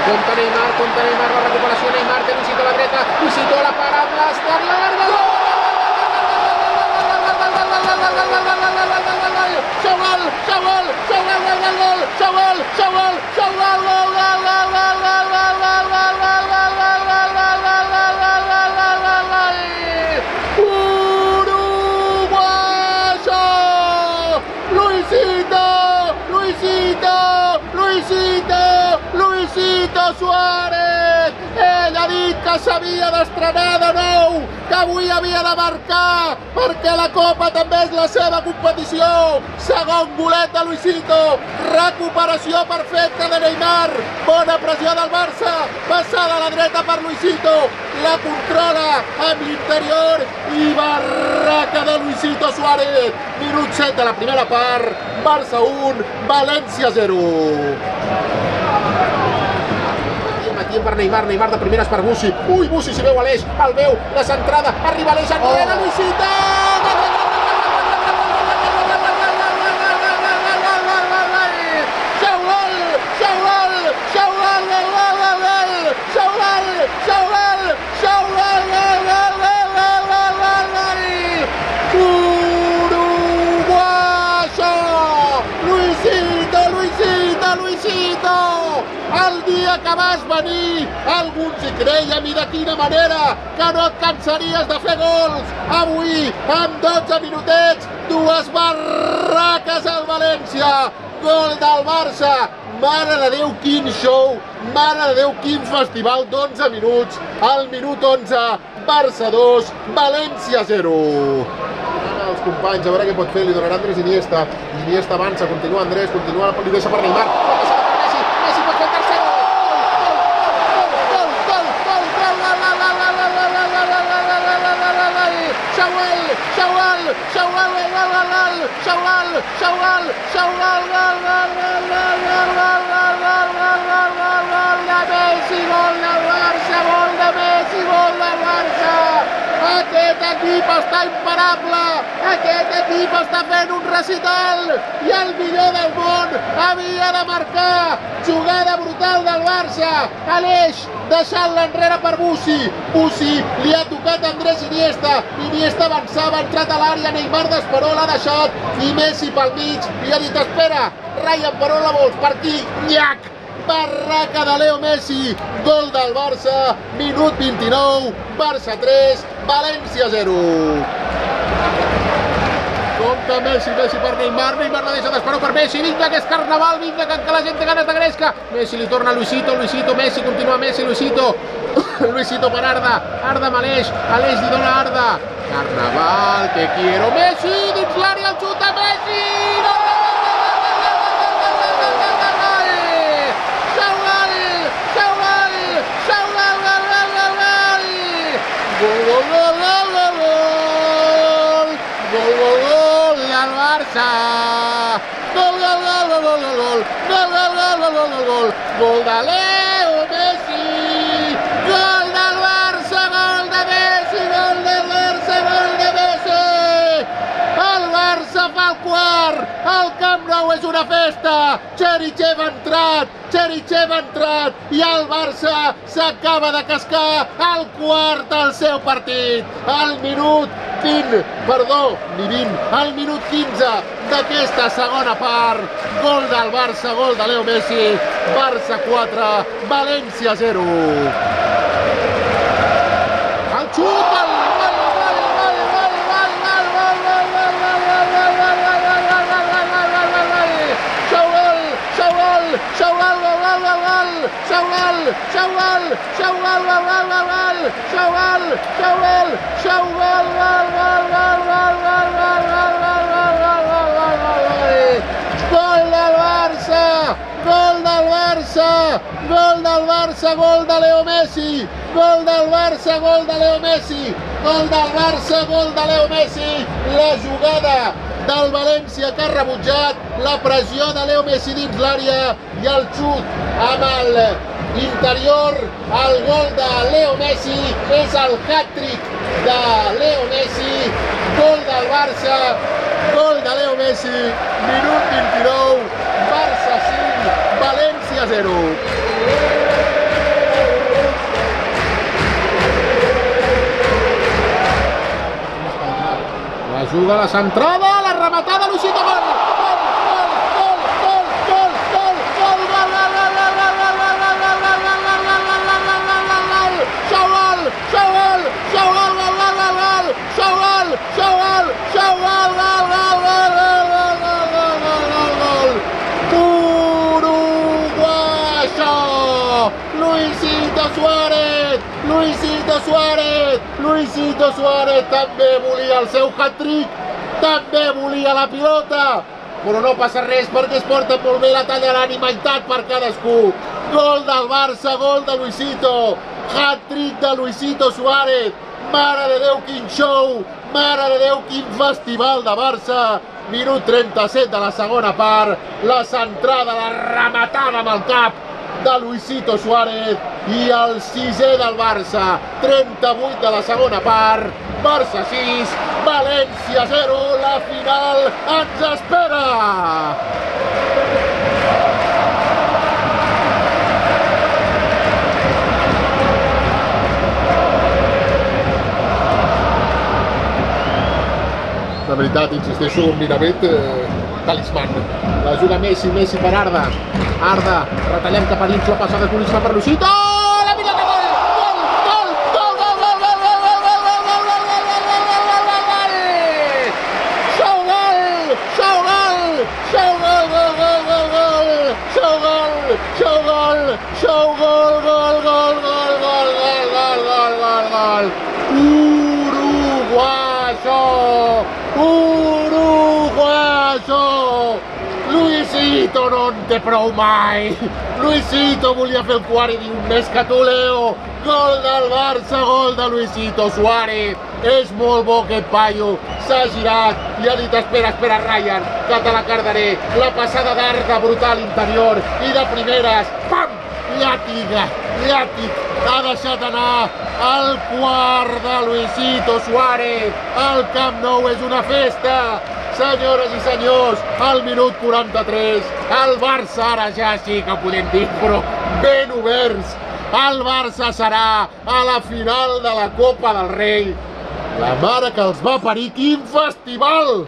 Compte Neymar, la recuperació Neymar, té Luisito a la dreta, Luisito la para amb l'exterior, gol! Luisito Suárez! Ell ha dit que s'havia d'estrenar de nou, que avui havia de marcar, perquè la Copa també és la seva competició. Segon golet de Luisito, recuperació perfecta de Neymar, bona pressió del Barça, passada a la dreta per Luisito, la controla amb l'interior i barraca de Luisito Suárez. Minut 7 de la primera part, Barça 1, València 0. Matient per Neymar de primeres per Bussi. Ui, Bussi si veu Aleix, el veu, la centrada, arriba Aleix enrere, Luisito! El dia que vas venir, alguns hi creiem i de quina manera, que no et cansaries de fer gols. Avui, amb 12 minutets, dues barraques al València. Gol del Barça. Mare de Déu, quin show. Mare de Déu, quin festival d'11 minuts. Al minut 11, Barça 2, València 0. Els companys, a veure què pot fer, li donarà Andrés Iniesta. Iniesta avança, continua Andrés, continua, li deixa per Neymar. Aquest equip està imparable, aquest equip està fent un recital i el millor del món havia de marcar. Jugada brutal del Barça, Aleix deixant-la enrere per Bussi. Bussi li ha tocat a Andrés Iniesta, Iniesta avançava, ha entrat a l'àrea, Neymar d'Esperó l'ha deixat i Messi pel mig i ha dit espera, Ryan, per on la vols? Per aquí, nyac! Barraca de Leo Messi, gol del Barça, minut 29, Barça 3, València 0. Compte Messi per Neymar, Neymar la deixa d'Esperó per Messi, vinga que és carnaval, vinga que la gent té ganes de gresca. Messi li torna a Luisito, Messi, continua Messi, Luisito per Arda amb Aleix, Aleix li dona a Arda. Carnaval, te quiero, Messi, dins l'àrea, el xuta Messi, gol de Leo Messi, gol del Barça, gol de Messi, gol del Barça, gol de Messi. El Barça fa el quart, el Camp Nou és una festa, Cherichev ha entrat i el Barça s'acaba de cascar el quart del seu partit. Al minut 20, al minut 15 d'aquesta segona part, gol del Barça, gol de Leo Messi, Barça 4, València 0. El xut, gol del Barça, gol de Leo Messi, gol del Barça, gol de Leo Messi, gol del Barça, gol de Leo Messi, la jugada del València que ha rebutjat, la pressió de Leo Messi dins l'àrea i el xut amb l'interior, el gol de Leo Messi, és el hat-trick de Leo Messi, gol del Barça, gol de Leo Messi, minut 29, Barça 5, València 0. juga la centrada, la rematada, Luisito, gol! Luisito Suárez també volia el seu hat-trick, també volia la pilota, però no passa res perquè es porta molt bé, la tallaran i meitat per cadascú. Gol del Barça, gol de Luisito, hat-trick de Luisito Suárez, mare de Déu quin show, mare de Déu quin festival de Barça. Minut 37 de la segona part, la centrada, la rematada amb el cap de Luisito Suárez i el sisè del Barça. 38 de la segona part, Barça 6, València 0, la final ens espera! La veritat, insisteixo, un Miravet talisman. La juga Messi per Arda. Arda, retallem cap a dins, la passada és boníssima per Luisito! La pilota, gol! Uruguayo! Luisito no en té prou mai! Luisito volia fer el quart i diu més que tu, Leo! Gol del Barça, gol de Luisito Suárez! És molt bo aquest paio, s'ha girat i ha dit espera, Ryan, que te la cardaré. La passada d'Arda brutal interior i de primeres, pam! Llàtic, ha deixat anar el quart de Luisito Suárez. El Camp Nou és una festa. Senyores i senyors, al minut 43, el Barça ara ja sí que podem dir, però ben oberts. El Barça serà a la final de la Copa del Rei. La mare que els va parir, quin festival!